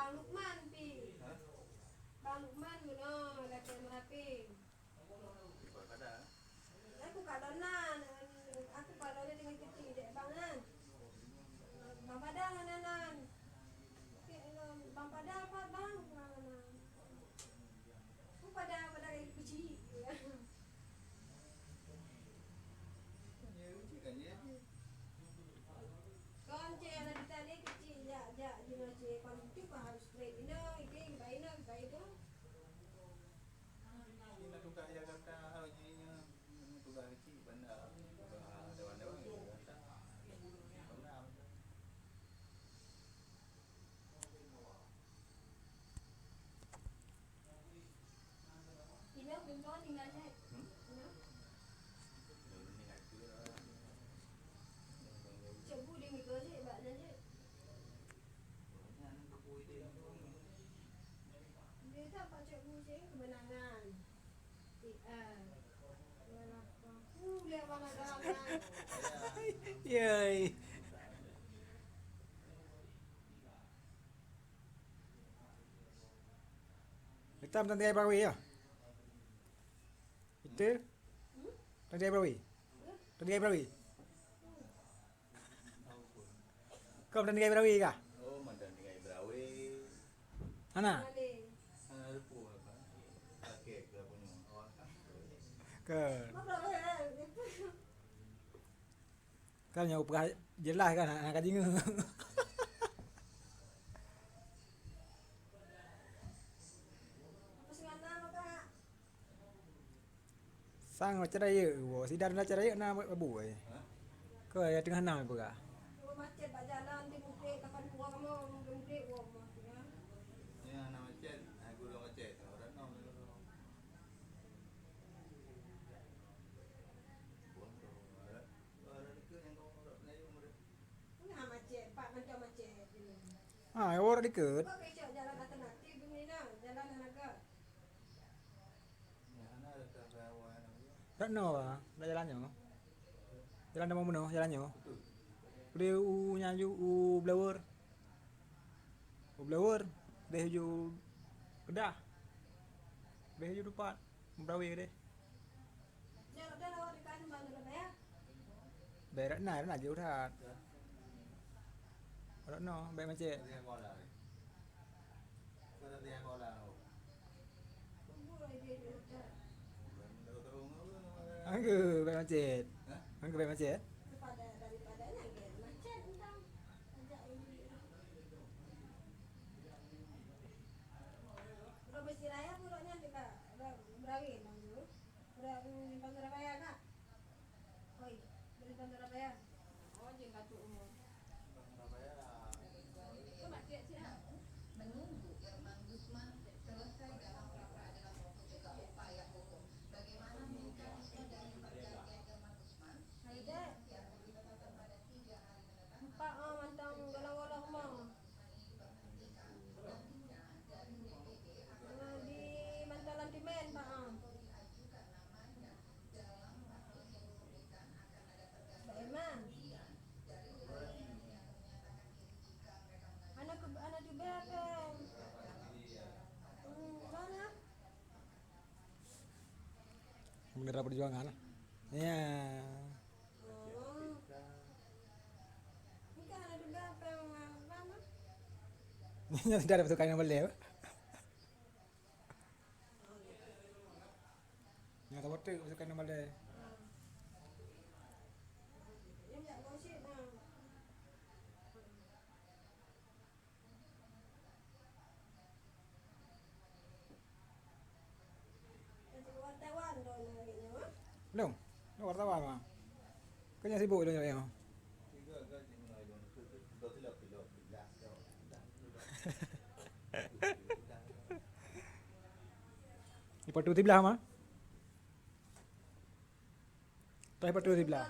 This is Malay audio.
Bang Lukman pi. Bang Lukman guna latihan merapi. Aku kadonan, aku kadonan dengan kecil dek bangan. Bang Padang anan. Bang Padang apa bang? Aku pada kecil. Kon cik ada di tali kecil ya jenis cik kon itu harus straight ini baik tu. Ini tukar Jakarta ininya tukar kecil bandar dewan-dewan Jakarta. Ini belum tinggal cik. Cebu dia mikir cik baknya cik. Dia tak pak cebu cik kemenangan. Lihat mana dalam. Yey. Hitam tadi berapa ya? Itu? Tadi berapa? Tadi berapa? Kau tadi berapa kah? Oh, mandan dengan Ibrawi. Ana? Ada pun apa? Pakai ke punya awak. Ke. Kan yang jelas kan anak kajing. Sang macam raya, sidar nak cara raya nak abu ai. Ke yang tengah nam apa kah? Macet pak jalan di bukit kapan buang kamu bukit buang ya. Ini anak macet, aku dah macet. Orang nom. Macet, Pak macam macet ini. Orang dekat. Kau kecak jalan alternatif ini nah, jalan naga. Ya, anak ada kawan Tak no ah, dah jalannya. Jalan dah mau menuh jalannya. betul. Dia nyanju blower. Blower deh ju kedah. Deh ju depan. Brawi deh. Jalan dah lawat di kanan bandar ya. Berat nak je urat. Orang no, baik macam. Dia kola. Dia kola. Tunggu lagi dia. Angge baik macam. Angge baik macam. Daripadanya kan macet entang. Ajak ini. Udah besi raya pulaknya dekat. Udah berawi bang tu. Udah di Bandar Raya kak. Oi, dari Bandar Raya. Oh, jengkat tu umur. Menunggu Irman Gusman selesai dalam pra-peradilan maupun juga upaya hukum. Bagaimana mekanisme dari pergantian Irman Gusman? Haida. Yang ditetapkan pada 3 hari mendatang. Empat mantang galau-galau mah. Di Mantalan Timen Pak. Bagaimana? Anak juga kan. Mana? Bendera perjuangan. Ya. Ini kan anak juga apa mana? Nya tidak ada bertukar yang boleh. Nya tak betul bertukar yang boleh. Yang tak gosip bang. Wartawan dong lagi mah. Belum. Wartawan mah. Kau yang sibuk dulu yang. Ipatu tiblah mah. Tai patu tiblah.